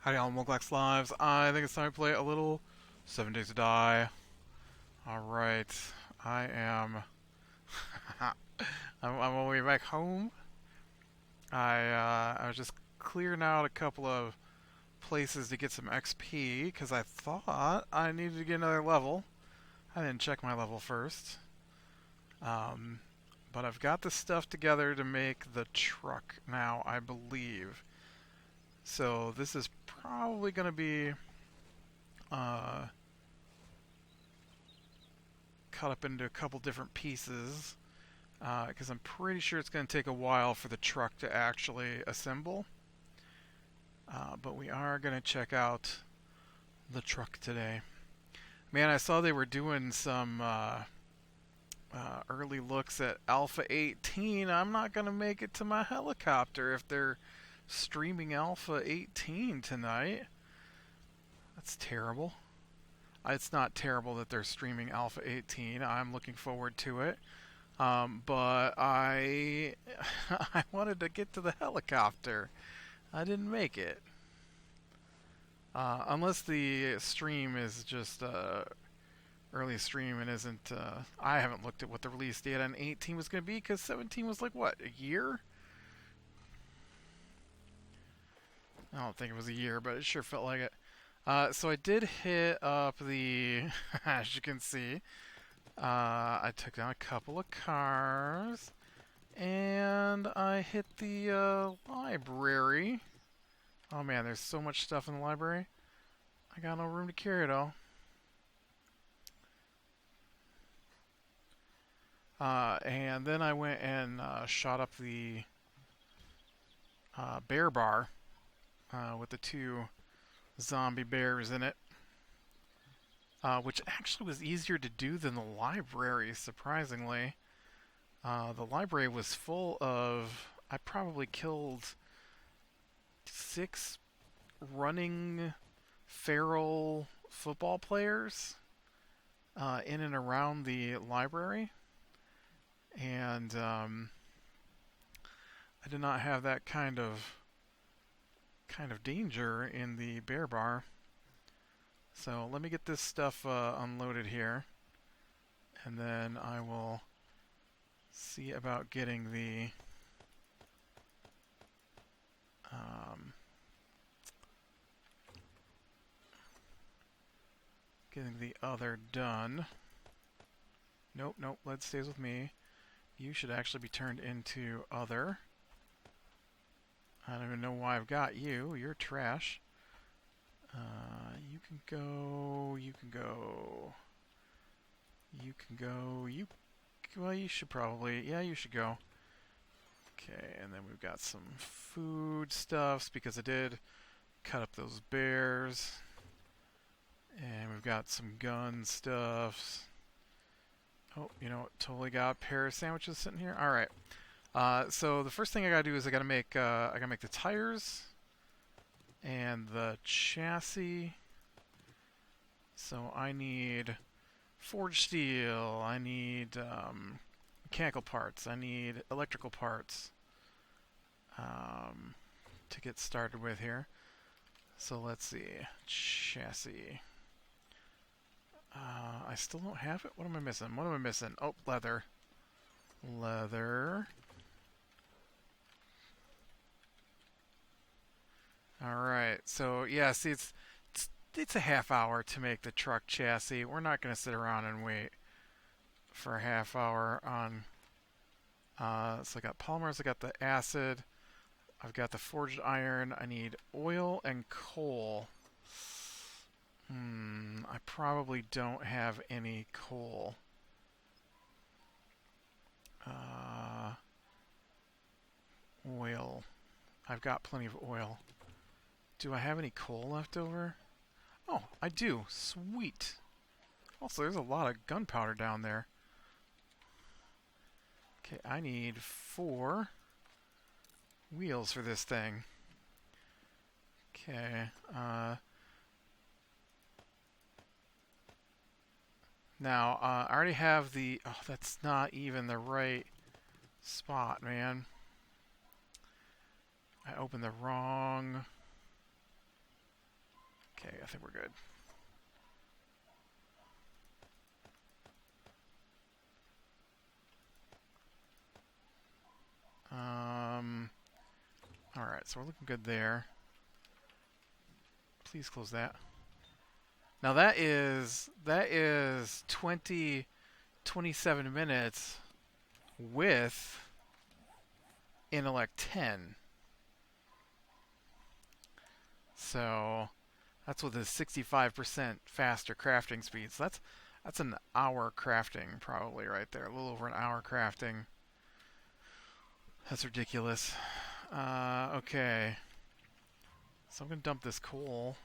Howdy all Moglax Lives. I think it's time to play a little 7 Days to Die. Alright. I am... I'm on my way back home. I was just clearing out a couple of places to get some XP, because I thought I needed to get another level. I didn't check my level first. Um, but I've got the stuff together to make the truck now, I believe. So this is probably going to be... Uh, cut up into a couple different pieces because I'm pretty sure it's going to take a while for the truck to actually assemble. But we are going to check out the truck today. Man, I saw they were doing some early looks at Alpha 18. I'm not going to make it to my helicopter if they're streaming Alpha 18 tonight. That's terrible. It's not terrible that they're streaming Alpha 18. I'm looking forward to it. But I I wanted to get to the helicopter. I didn't make it. Unless the stream is just early stream and isn't. I haven't looked at what the release date on 18 was going to be because 17 was like what, a year? I don't think it was a year, but it sure felt like it. So I did hit up the, as you can see, I took down a couple of cars, and I hit the library. Oh man, there's so much stuff in the library. I got no room to carry it all. And then I went and shot up the bear bar with the two zombie bears in it. Which actually was easier to do than the library, surprisingly. The library was full of... I probably killed 6 running feral football players in and around the library. And I did not have that kind of danger in the bear bar. So let me get this stuff unloaded here, and then I will see about getting the other done. Nope, lead stays with me. You should actually be turned into other. I don't even know why I've got you. You're trash. You can go. You can go. You can go. Well, you should probably. Yeah, you should go. Okay, and then we've got some food stuffs because I did cut up those bears. And we've got some gun stuffs. Oh, you know what? Totally got a pair of sandwiches sitting here. All right. So the first thing I gotta do is I gotta make the tires and the chassis. So I need forged steel. I need mechanical parts. I need electrical parts to get started with here. So let's see. Chassis. I still don't have it? What am I missing? What am I missing? Oh, leather. Leather. Alright, so yeah, see, it's a half hour to make the truck chassis. We're not going to sit around and wait for a half hour on... so I got polymers, I got the acid, I've got the forged iron, I need oil and coal. I probably don't have any coal. Oil. I've got plenty of oil. Do I have any coal left over? Oh, I do. Sweet. Also, there's a lot of gunpowder down there. Okay, I need 4 wheels for this thing. Okay, now, I already have the... Oh, that's not even the right spot, man. I opened the wrong... Okay, I think we're good. Alright, so we're looking good there. Please close that. Now that is 27 minutes with intellect 10. So that's with a 65% faster crafting speed. So that's an hour crafting probably right there. A little over an hour crafting. That's ridiculous. Okay. So I'm going to dump this coal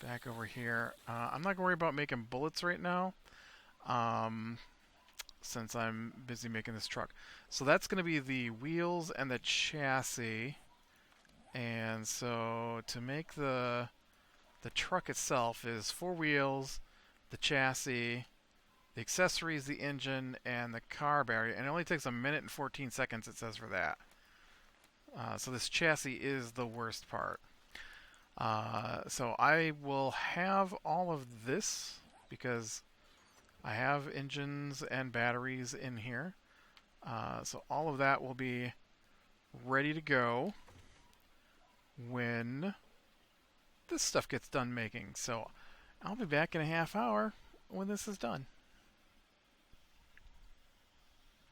back over here. I'm not going to worry about making bullets right now, since I'm busy making this truck. So that's going to be the wheels and the chassis. And so to make the truck itself is 4 wheels, the chassis, the accessories, the engine, and the car battery. And it only takes 1 minute and 14 seconds, it says, for that. So this chassis is the worst part. So I will have all of this because I have engines and batteries in here. So all of that will be ready to go when this stuff gets done making. So I'll be back in a half hour when this is done.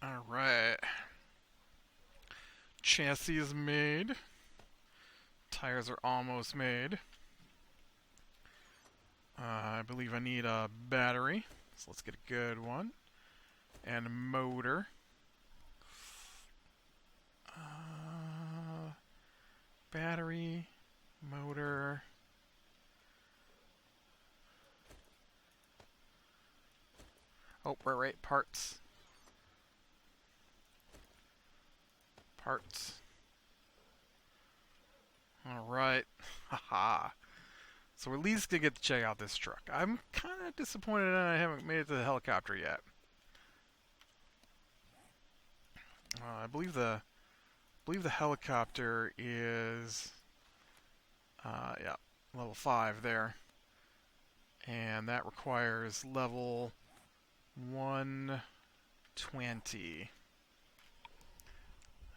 Alright. Chassis is made. Tires are almost made. I believe I need a battery, so let's get a good one. And a motor. Battery, motor. Oh, right, parts. Parts. Alright. Haha. So we're at least going to get to check out this truck. I'm kind of disappointed that I haven't made it to the helicopter yet. I believe the helicopter is yeah, level 5 there. And that requires level 120.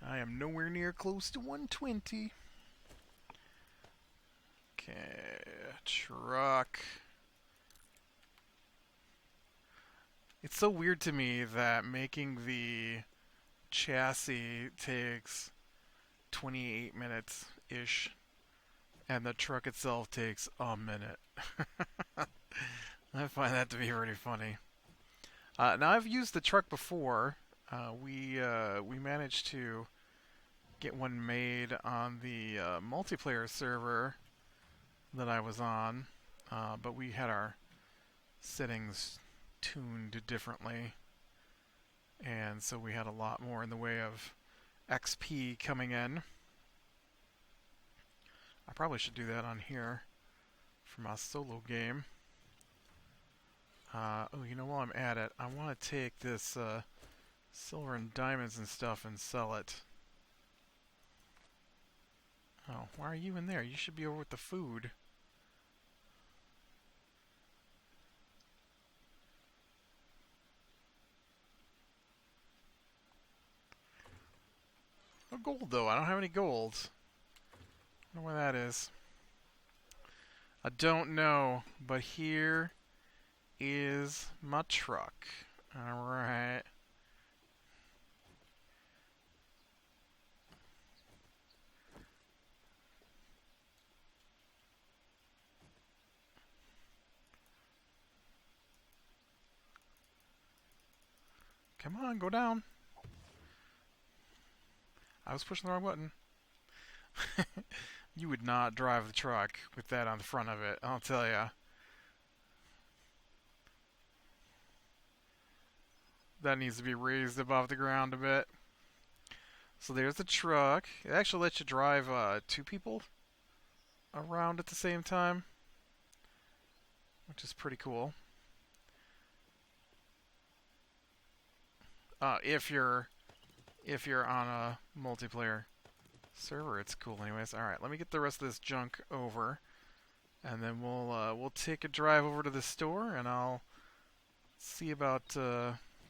I am nowhere near close to 120. Okay, truck. It's so weird to me that making the chassis takes 28 minutes-ish, and the truck itself takes a minute. I find that to be pretty funny. Now, I've used the truck before. We managed to get one made on the multiplayer server that I was on, but we had our settings tuned differently, and so we had a lot more in the way of XP coming in. I probably should do that on here for my solo game. Oh, you know, while I'm at it, I want to take this silver and diamonds and stuff and sell it. Oh, why are you in there? You should be over with the food. No gold, though. I don't have any gold. I don't know where that is. I don't know, but here is my truck. Alright. Come on, go down. I was pushing the wrong button. You would not drive the truck with that on the front of it, I'll tell ya. That needs to be raised above the ground a bit. So there's the truck. It actually lets you drive 2 people around at the same time, which is pretty cool. If you're on a multiplayer server, it's cool anyways. Alright, let me get the rest of this junk over. And then we'll take a drive over to the store, and I'll see about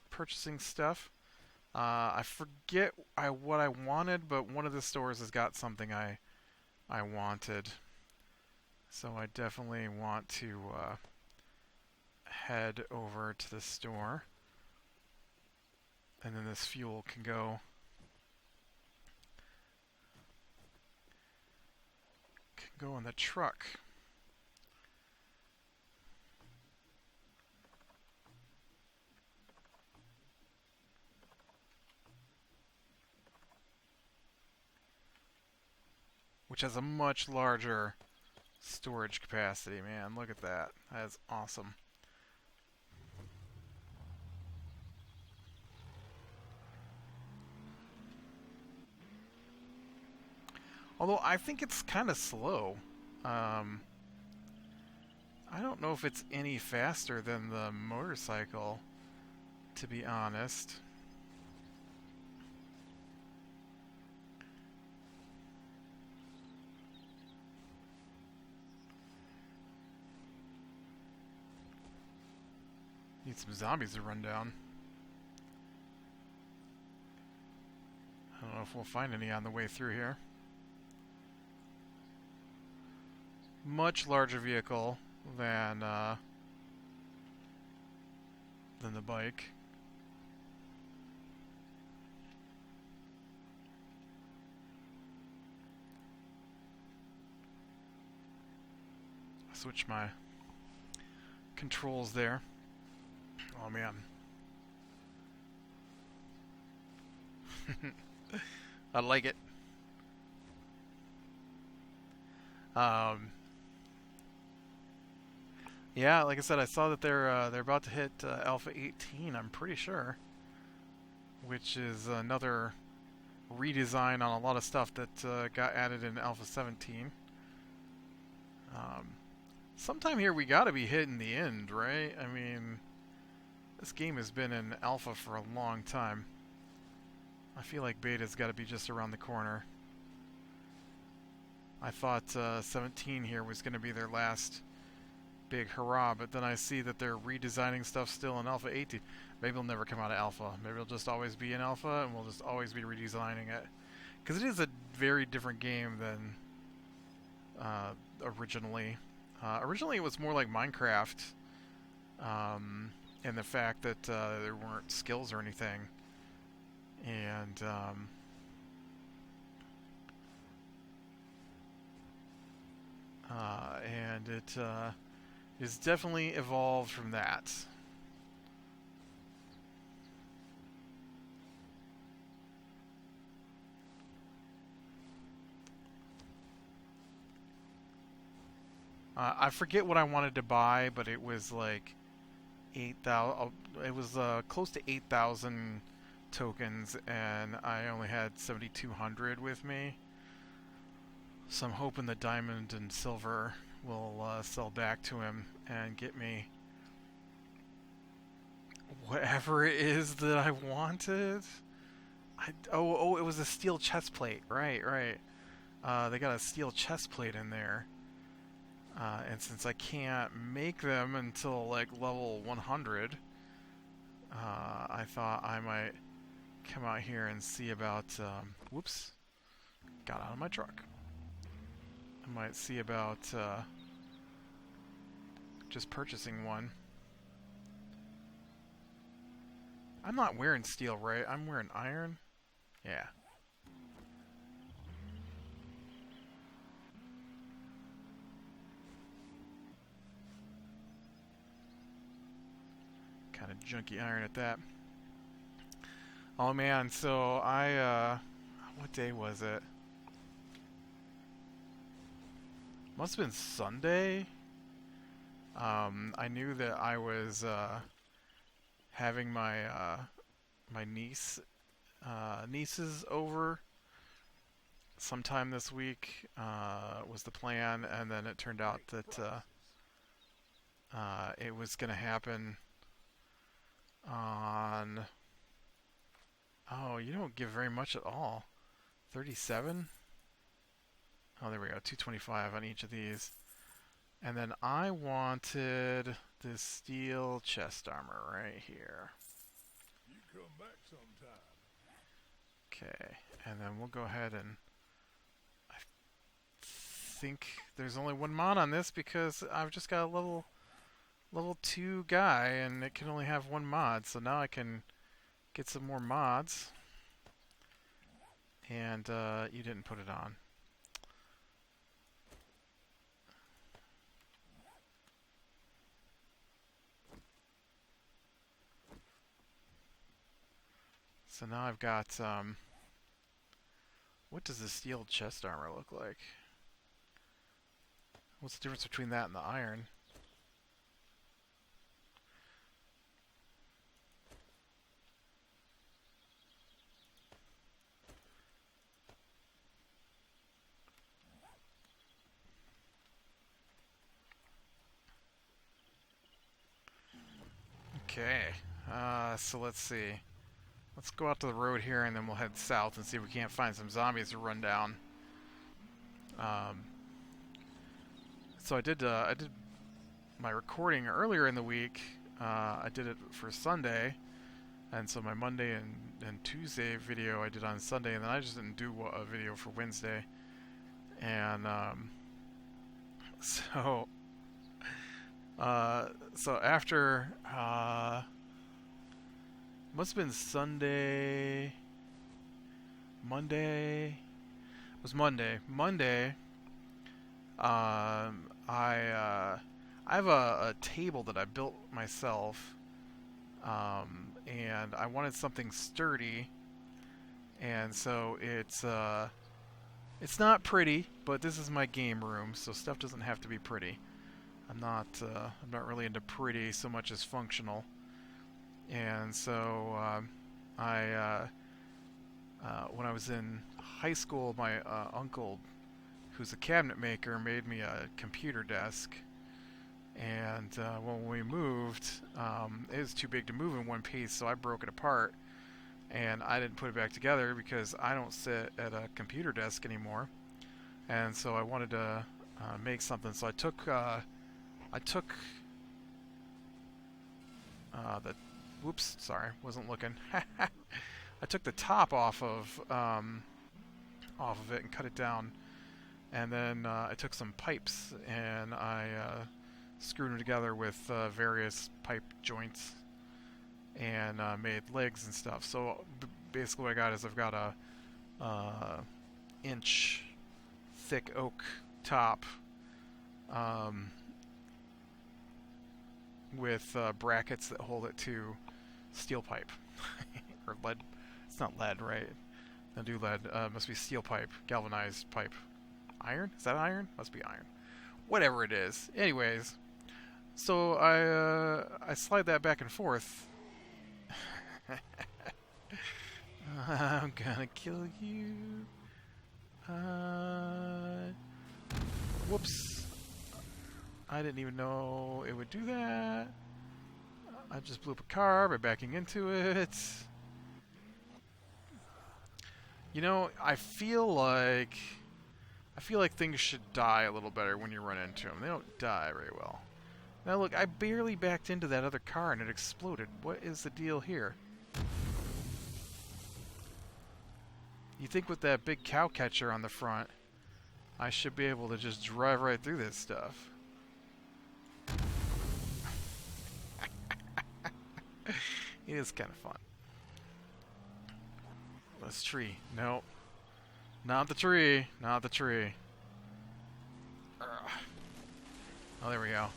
purchasing stuff. I forget what I wanted, but one of the stores has got something I wanted. So I definitely want to head over to the store. And then this fuel can go in the truck. Which has a much larger storage capacity, man. Look at that. That is awesome. Although I think it's kind of slow. I don't know if it's any faster than the motorcycle, to be honest. Need some zombies to run down. I don't know if we'll find any on the way through here. Much larger vehicle than the bike. Switch my controls there. Oh man. I like it. Yeah, like I said, I saw that they're about to hit Alpha 18. I'm pretty sure, which is another redesign on a lot of stuff that got added in Alpha 17. Sometime here we gotta be hitting the end, right? I mean, this game has been in Alpha for a long time. I feel like Beta's gotta be just around the corner. I thought 17 here was gonna be their last big hurrah, but then I see that they're redesigning stuff still in Alpha 18. Maybe it'll never come out of Alpha. Maybe it'll just always be in Alpha, and we'll just always be redesigning it. Because it is a very different game than originally. Originally it was more like Minecraft, and the fact that there weren't skills or anything. And it is definitely evolved from that. I forget what I wanted to buy, but it was like 8,000. It was close to 8,000 tokens, and I only had 7,200 with me. So I'm hoping the diamond and silver will sell back to him and get me whatever it is that I wanted. Oh, it was a steel chest plate. Right. They got a steel chest plate in there. And since I can't make them until like level 100, I thought I might come out here and see about, whoops, got out of my truck. I might see about just purchasing one. I'm not wearing steel, right? I'm wearing iron? Yeah. Kind of junky iron at that. Oh man, so what day was it? Must have been Sunday. I knew that I was having my my nieces over sometime this week was the plan, and then it turned out that it was going to happen on... Oh, you don't give very much at all. 37? Oh, there we go. 225 on each of these. And then I wanted this steel chest armor right here. You come back sometime. Okay, and then we'll go ahead and I think there's only one mod on this because I've just got a level 2 guy and it can only have one mod. So now I can get some more mods. And you didn't put it on. So now I've got, what does the steel chest armor look like? What's the difference between that and the iron? Okay, so let's see. Let's go out to the road here and then we'll head south and see if we can't find some zombies to run down. So I did my recording earlier in the week. I did it for Sunday, and so my Monday and Tuesday video I did on Sunday, and then I just didn't do a video for Wednesday. And so after must have been Sunday, Monday. It was Monday. Monday. I have a table that I built myself, and I wanted something sturdy, and so it's not pretty, but this is my game room, so stuff doesn't have to be pretty. I'm not really into pretty so much as functional, and so when I was in high school, my uncle, who's a cabinet maker, made me a computer desk. And when we moved, it was too big to move in one piece, so I broke it apart. And I didn't put it back together because I don't sit at a computer desk anymore. And so I wanted to make something. So I took the whoops, sorry, wasn't looking. I took the top off of it and cut it down. And then I took some pipes and I screwed them together with various pipe joints and made legs and stuff. So basically what I got is I've got a inch thick oak top with brackets that hold it to steel pipe. Or lead. It's not lead, right? Don't do lead. Must be steel pipe, galvanized pipe. Iron? Is that iron? Must be iron. Whatever it is. Anyways, so I slide that back and forth. I'm gonna kill you. Whoops. I didn't even know it would do that. I just blew up a car by backing into it. You know, I feel like things should die a little better when you run into them. They don't die very well. Now look, I barely backed into that other car and it exploded. What is the deal here? You think with that big cow catcher on the front, I should be able to just drive right through this stuff. It is kind of fun. This tree. Nope. Not the tree. Not the tree. Oh, there we go.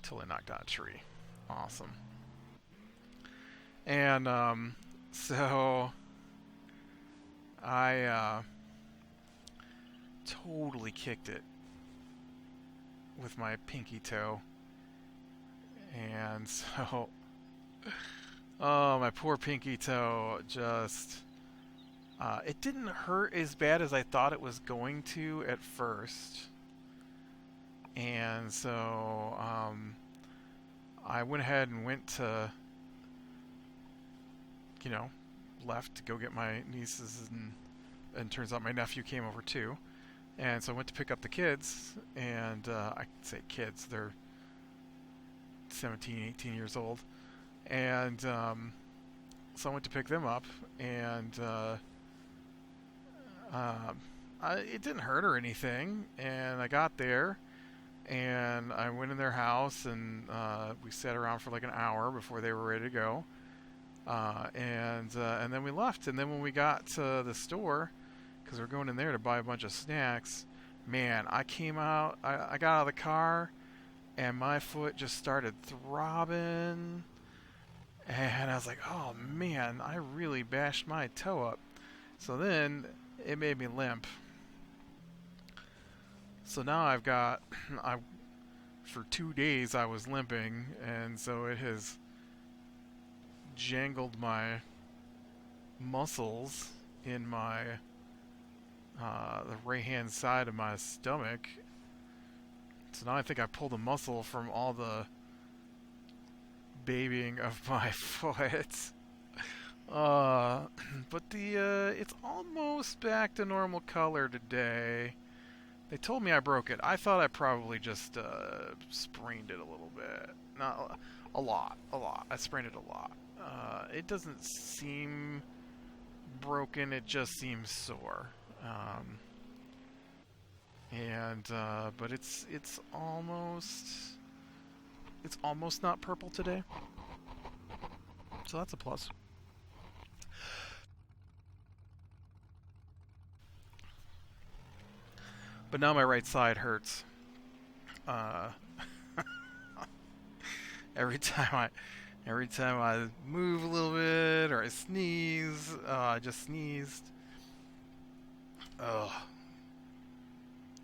Totally knocked out a tree. Awesome. And, so I, totally kicked it with my pinky toe. And so, oh, my poor pinky toe just, it didn't hurt as bad as I thought it was going to at first. And so, I went ahead and went to, left to go get my nieces, and turns out my nephew came over too. And so I went to pick up the kids, and I say kids, they're 17, 18 years old. And so I went to pick them up, and it didn't hurt or anything. And I got there, and I went in their house, and we sat around for like an hour before they were ready to go. And then we left. And then when we got to the store, because we're going in there to buy a bunch of snacks, man, I came out, I got out of the car, and my foot just started throbbing. And I was like, oh man, I really bashed my toe up. So then it made me limp. So now I've got, for 2 days I was limping, and so it has jangled my muscles in my the right hand side of my stomach. So now I think I pulled a muscle from all the babying of my foot. But it's almost back to normal color today. They told me I broke it. I thought I probably just sprained it a little bit. Not a lot. I sprained it a lot. It doesn't seem broken. It just seems sore. But it's almost not purple today. So that's a plus. But now my right side hurts. Uh, every time I move a little bit or I sneeze, I just sneezed. Ugh.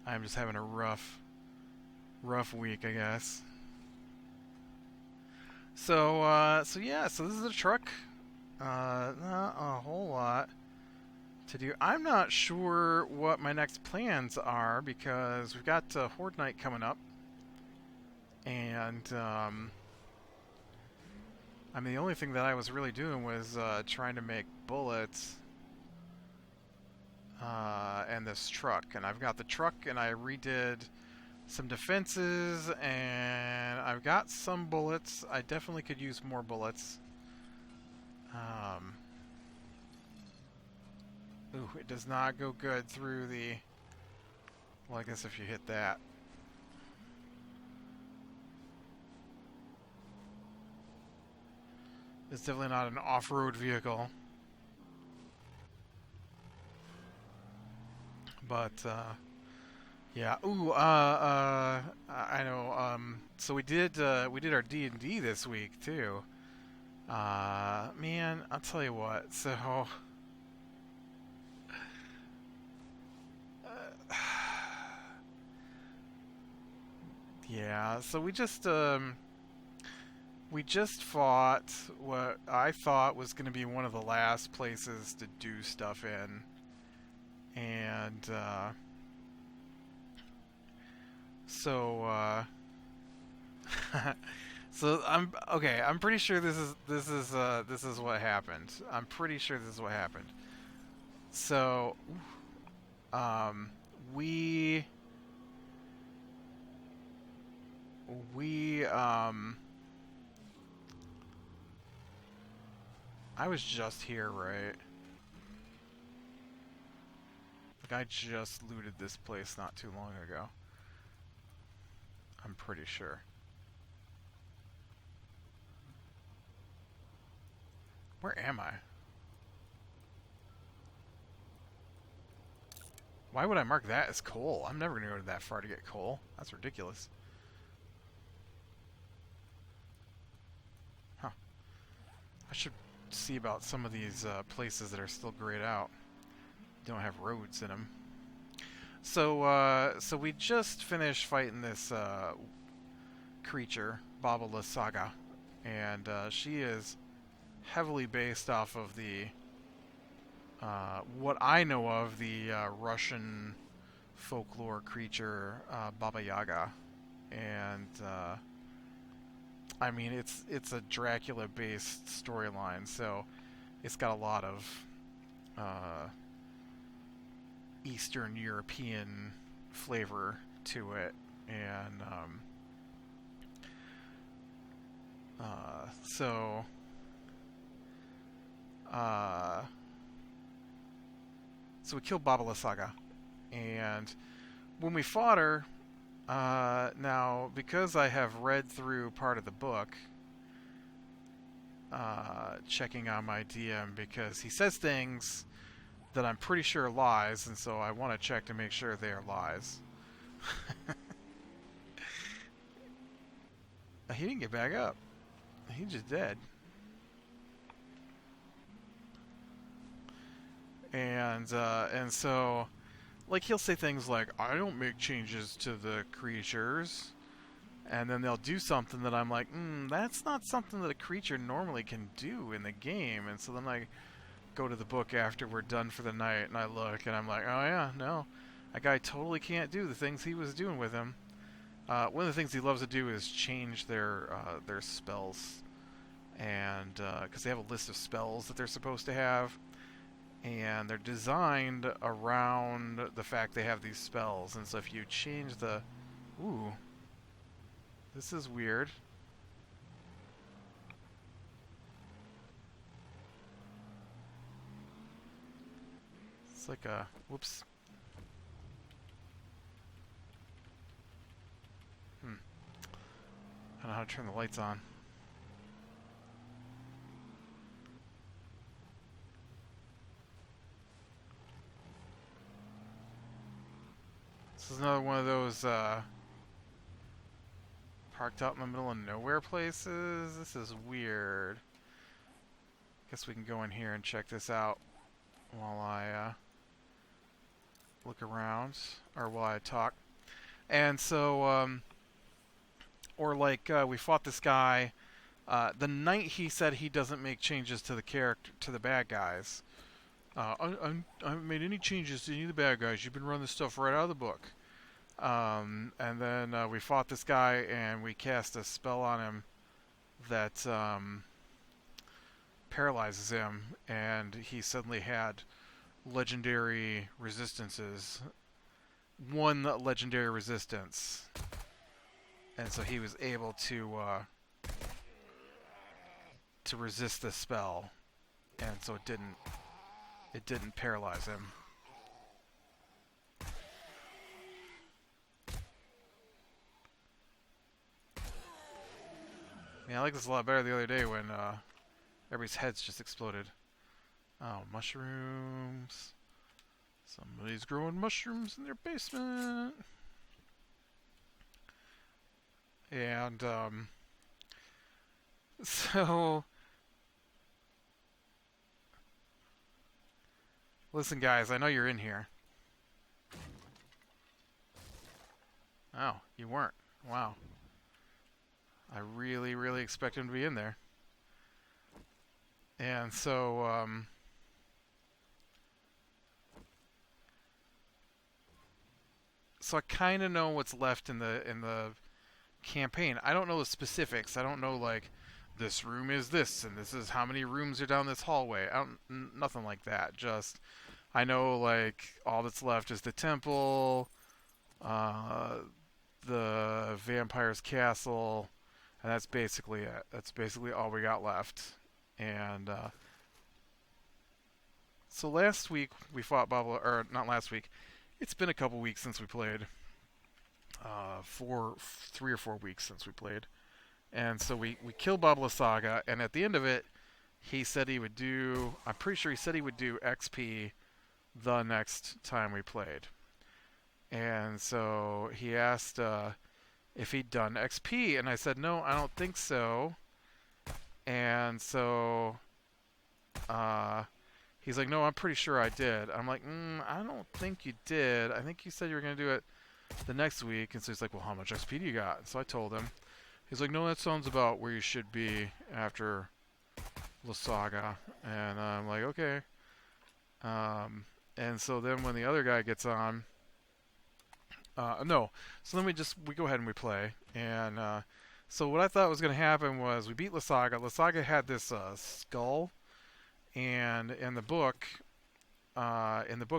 I'm just having a rough week, I guess. So this is a truck. Not a whole lot to do. I'm not sure what my next plans are because we've got Horde Night coming up, and I mean the only thing that I was really doing was trying to make bullets and this truck, and I've got the truck, and I redid some defenses, and I've got some bullets. I definitely could use more bullets. Ooh, it does not go good through the... Well, I guess if you hit that. It's definitely not an off-road vehicle. But, yeah. Ooh, I know, so we did our D&D this week, too. Man, I'll tell you what, so... yeah, so we just fought what I thought was going to be one of the last places to do stuff in. And, so I'm pretty sure this is what happened. I'm pretty sure this is what happened. So, we I was just here, right? Like, I just looted this place not too long ago. I'm pretty sure. Where am I? Why would I mark that as coal? I'm never going to go that far to get coal. That's ridiculous. Huh. I should see about some of these places that are still grayed out. Don't have roads in them. So we just finished fighting this creature, Babala Saga, and she is heavily based off of the what I know of the Russian folklore creature Baba Yaga, and I mean it's a Dracula-based storyline, so it's got a lot of Eastern European flavor to it, and so uh, so we killed Baba Lysaga, and when we fought her, now because I have read through part of the book, checking on my DM because he says things that I'm pretty sure are lies, and so I want to check to make sure they are lies. He didn't get back up. He's just dead. And so, like, he'll say things like, "I don't make changes to the creatures," and then they'll do something that I'm like, that's not something that a creature normally can do in the game. And so then I go to the book after we're done for the night, and I look, and I'm like, oh yeah, no, that guy totally can't do the things he was doing with him. One of the things he loves to do is change their spells, and because they have a list of spells that they're supposed to have, and they're designed around the fact they have these spells. And so if you change the, ooh, this is weird. It's like a, whoops. I don't know how to turn the lights on. This is another one of those parked out in the middle of nowhere places. This is weird. Guess we can go in here and check this out while I look around, or while I talk. And so, or like we fought this guy. The night he said he doesn't make changes to the character, to the bad guys. I haven't made any changes to any of the bad guys. You've been running this stuff right out of the book. And then we fought this guy, and we cast a spell on him that paralyzes him, and he suddenly had legendary resistances. One legendary resistance. And so he was able to resist the spell, and so it didn't paralyze him. Yeah, I like this a lot better the other day when everybody's heads just exploded. Oh, mushrooms. Somebody's growing mushrooms in their basement. And so listen, guys, I know you're in here. Oh, you weren't. Wow. I really, really expect him to be in there. And so, so I kind of know what's left in the campaign. I don't know the specifics. I don't know, like, this room is this, and this is how many rooms are down this hallway. Nothing like that. Just, I know, like, all that's left is the temple, the vampire's castle, and that's basically it. That's basically all we got left. And so last week we fought Baba, or not last week. It's been a couple weeks since we played. 3 or 4 weeks since we played. And so we killed Baba Lysaga, and at the end of it, he said he would do, I'm pretty sure he said he would do XP the next time we played. And so he asked if he'd done XP, and I said, no, I don't think so. And so he's like, no, I'm pretty sure I did. I'm like, I don't think you did. I think you said you were going to do it the next week. And so he's like, well, how much XP do you got? And so I told him. He's like, no, that sounds about where you should be after Lysaga. And I'm like, okay. And so then when the other guy gets on, no. So then we go ahead and we play. And so what I thought was going to happen was we beat Lysaga. Lysaga had this skull, and in the book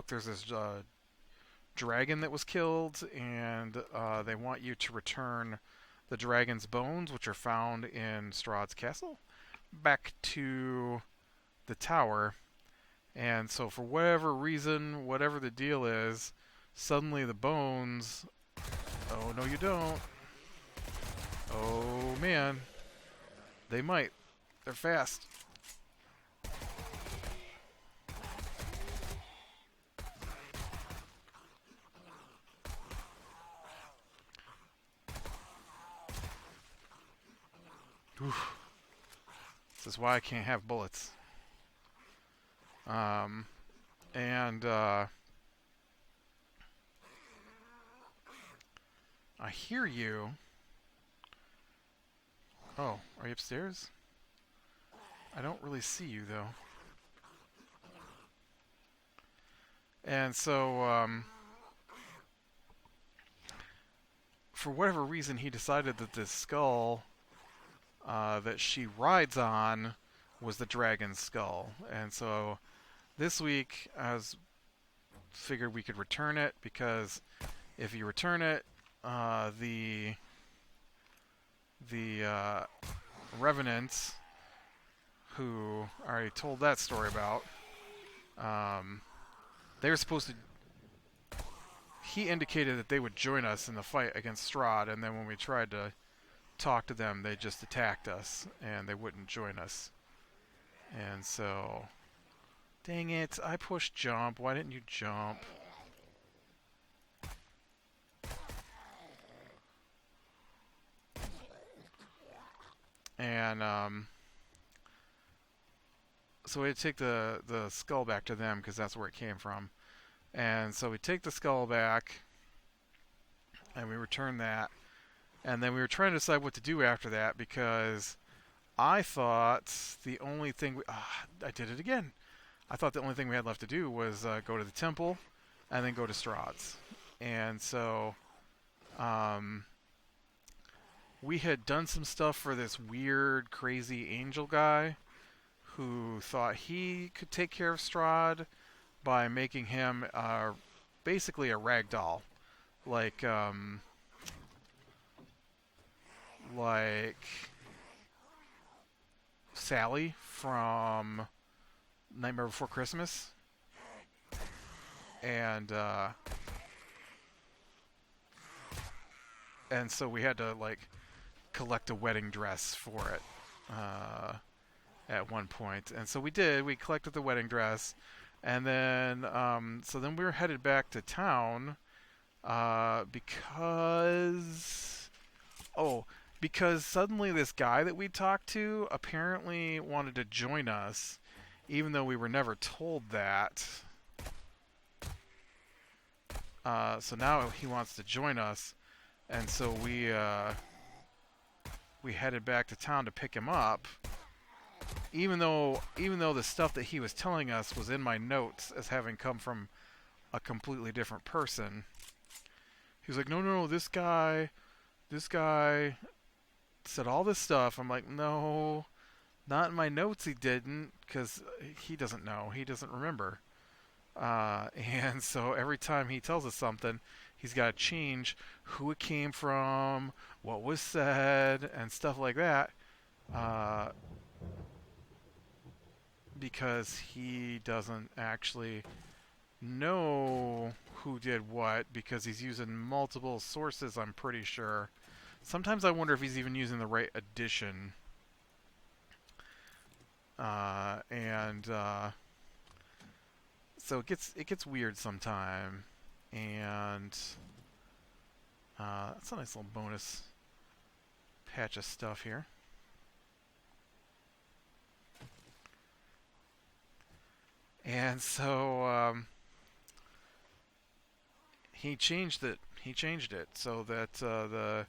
there's this dragon that was killed, and they want you to return the dragon's bones, which are found in Strahd's castle, back to the tower. And so, for whatever reason, whatever the deal is, suddenly the bones. Oh, no, you don't. Oh, man. They might. They're fast. Oof. This is why I can't have bullets. And I hear you. Oh, are you upstairs? I don't really see you, though. And so, for whatever reason, he decided that this skull that she rides on was the dragon's skull. And so, this week, I figured we could return it, because if you return it, the revenants, who I already told that story about, they were supposed to. He indicated that they would join us in the fight against Strahd, and then when we tried to talk to them, they just attacked us, and they wouldn't join us. And so, dang it, I pushed jump. Why didn't you jump? And so we had to take the skull back to them, because that's where it came from. And so we take the skull back, and we return that. And then we were trying to decide what to do after that, because I thought the only thing I did it again. I thought the only thing we had left to do was go to the temple, and then go to Strahd's. And so, we had done some stuff for this weird, crazy angel guy, who thought he could take care of Strahd by making him basically a rag doll, like Sally from Nightmare Before Christmas, and so we had to collect a wedding dress for it at one point, and so we did. We collected the wedding dress, and then so then we were headed back to town because suddenly this guy that we talked to apparently wanted to join us, even though we were never told that. So now he wants to join us, and so we headed back to town to pick him up. Even though the stuff that he was telling us was in my notes as having come from a completely different person. He was like, no, this guy said all this stuff. I'm like, no, not in my notes he didn't, because he doesn't know. He doesn't remember. And so every time he tells us something, he's got to change who it came from, what was said, and stuff like that. Because he doesn't actually know who did what, because he's using multiple sources, I'm pretty sure. Sometimes I wonder if he's even using the right edition. So it gets weird sometime, and that's a nice little bonus patch of stuff here. And so he changed it. He changed it so that the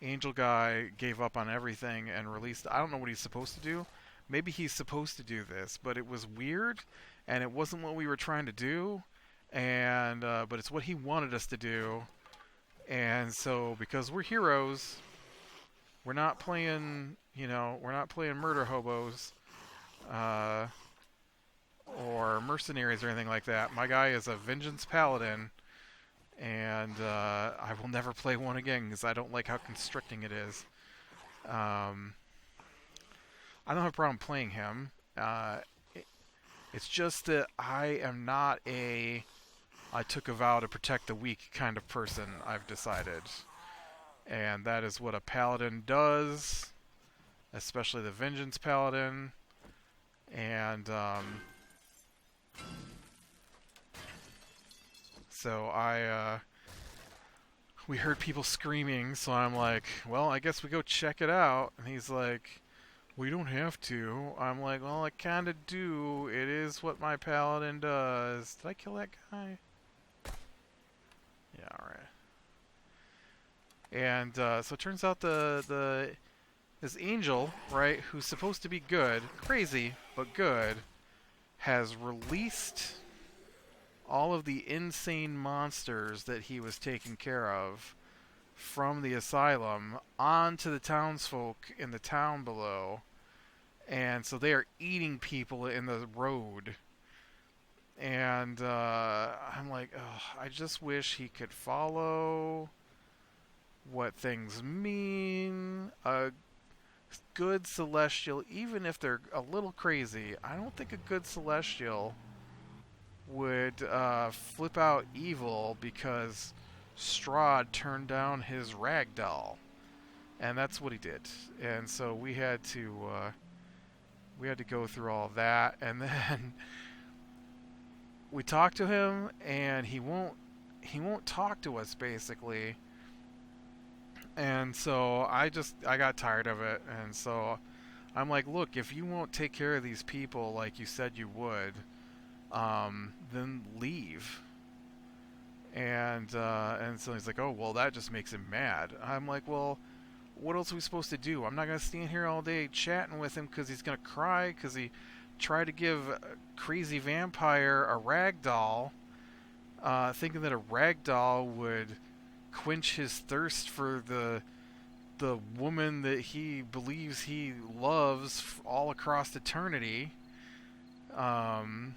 angel guy gave up on everything and released. I don't know what he's supposed to do. Maybe he's supposed to do this, but it was weird, and it wasn't what we were trying to do. And but it's what he wanted us to do. And so, because we're heroes, we're not playing. We're not playing murder hobos. Or mercenaries or anything like that. My guy is a vengeance paladin and I will never play one again because I don't like how constricting it is. Um, I don't have a problem playing him. It, it's just that I am not a I took a vow to protect the weak kind of person, I've decided. And that is what a paladin does, especially the Vengeance Paladin. And so we heard people screaming, so I'm like, well, I guess we go check it out. And he's like, we don't have to. I'm like, well, I kind of do. It is what my paladin does. Did I kill that guy? Yeah, alright. And so it turns out this angel, right, who's supposed to be good, crazy but good, has released all of the insane monsters that he was taking care of from the asylum onto the townsfolk in the town below. And so they are eating people in the road. And I'm like, oh, I just wish he could follow what things mean. A good celestial, even if they're a little crazy, I don't think a good celestial would flip out evil because Strahd turned down his ragdoll, and that's what he did. And so we had to go through all of that, and then we talked to him, and he won't talk to us basically. And so I got tired of it, and so I'm like, look, if you won't take care of these people like you said you would, then leave. And so he's like, oh well, that just makes him mad. I'm like, well, what else are we supposed to do? I'm not gonna stand here all day chatting with him because he's gonna cry because he tried to give a crazy vampire a rag doll, thinking that a rag doll would quench his thirst for the woman that he believes he loves all across eternity. Um,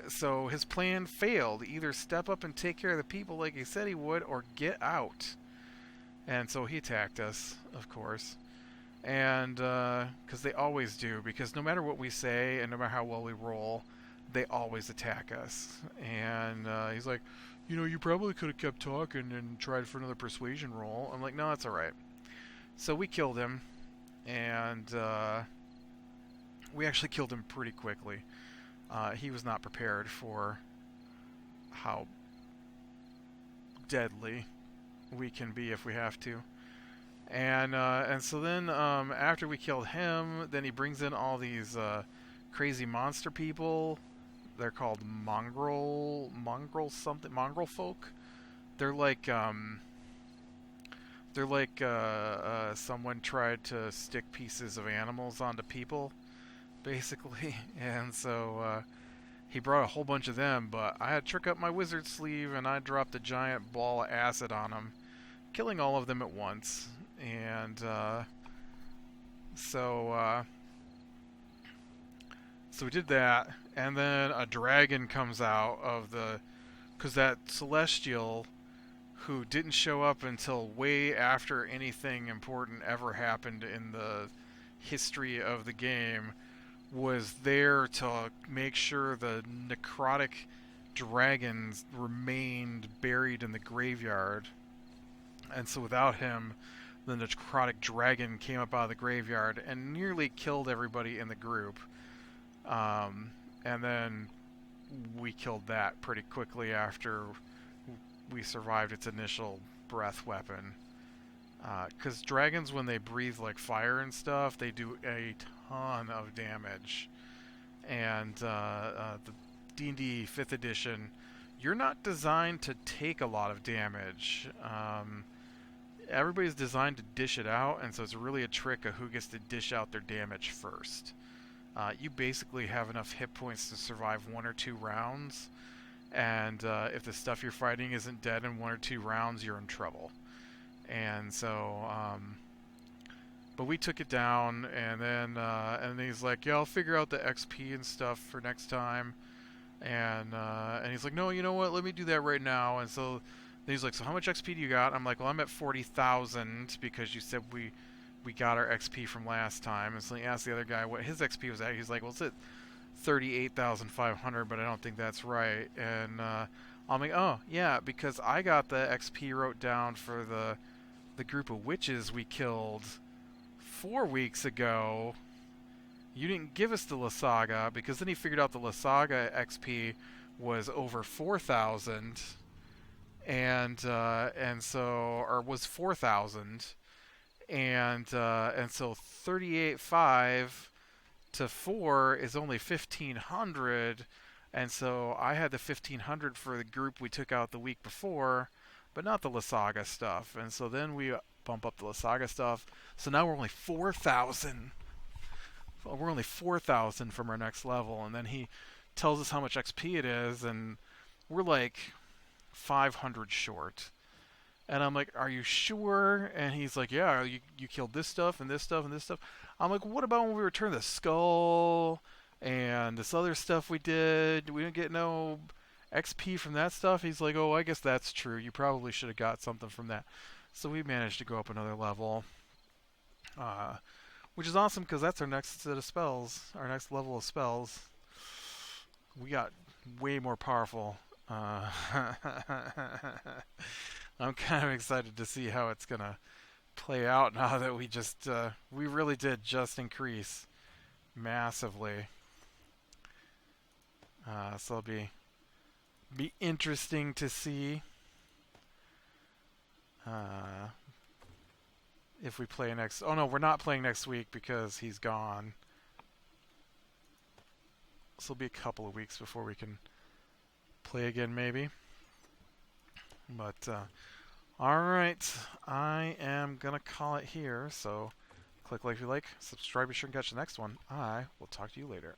so his plan failed. Either step up and take care of the people like he said he would, or get out. And so he attacked us, of course. And because they always do, because no matter what we say and no matter how well we roll, they always attack us. And he's like, you know, you probably could have kept talking and tried for another persuasion roll. I'm like, no, that's all right. So we killed him, and we actually killed him pretty quickly. He was not prepared for how deadly we can be if we have to. And so then after we killed him, then he brings in all these crazy monster people. They're called mongrel folk. They're like someone tried to stick pieces of animals onto people, basically. And so he brought a whole bunch of them, but I had to trick up my wizard sleeve and I dropped a giant ball of acid on them, killing all of them at once. And so we did that, and then a dragon comes out of the, because that celestial who didn't show up until way after anything important ever happened in the history of the game was there to make sure the necrotic dragons remained buried in the graveyard. And so without him, the necrotic dragon came up out of the graveyard and nearly killed everybody in the group. And then we killed that pretty quickly after we survived its initial breath weapon. Because dragons, when they breathe like fire and stuff, they do a ton of damage. And the D&D 5th edition, you're not designed to take a lot of damage. Everybody's designed to dish it out, and so it's really a trick of who gets to dish out their damage first. You basically have enough hit points to survive 1 or 2 rounds, and if the stuff you're fighting isn't dead in 1 or 2 rounds, you're in trouble. And so, but we took it down, and then he's like, yeah, I'll figure out the XP and stuff for next time. And he's like, no, you know what, let me do that right now. And so He's like, so how much XP do you got? I'm like, well, I'm at 40,000 because you said we got our XP from last time. And so he asked the other guy what his XP was at. He's like, well, it's at 38,500, but I don't think that's right. And I'm like, oh yeah, because I got the XP wrote down for the group of witches we killed 4 weeks ago. You didn't give us the Lasaga, because then he figured out the Lasaga XP was over 4,000, and so, or was 4,000, and so 38.5 to 4 is only 1,500, and so I had the 1,500 for the group we took out the week before, but not the Lasaga stuff, and so then we bump up the Lasaga stuff, so now we're only 4,000. We're only 4,000 from our next level, and then he tells us how much XP it is, and we're like 500 short. And I'm like, are you sure? And he's like, yeah, you killed this stuff and this stuff and this stuff. I'm like, what about when we returned the skull and this other stuff we did? We didn't get no XP from that stuff. He's like, oh, I guess that's true. You probably should have got something from that. So we managed to go up another level. Which is awesome because that's our next set of spells, our next level of spells. We got way more powerful. I'm kind of excited to see how it's gonna play out now that we really did just increase massively. So it'll be interesting to see if we play next. Oh no, we're not playing next week because he's gone. So it'll be a couple of weeks before we can play again, maybe. But alright, I am gonna call it here. So click like if you like, subscribe, be sure and catch the next one. I will talk to you later.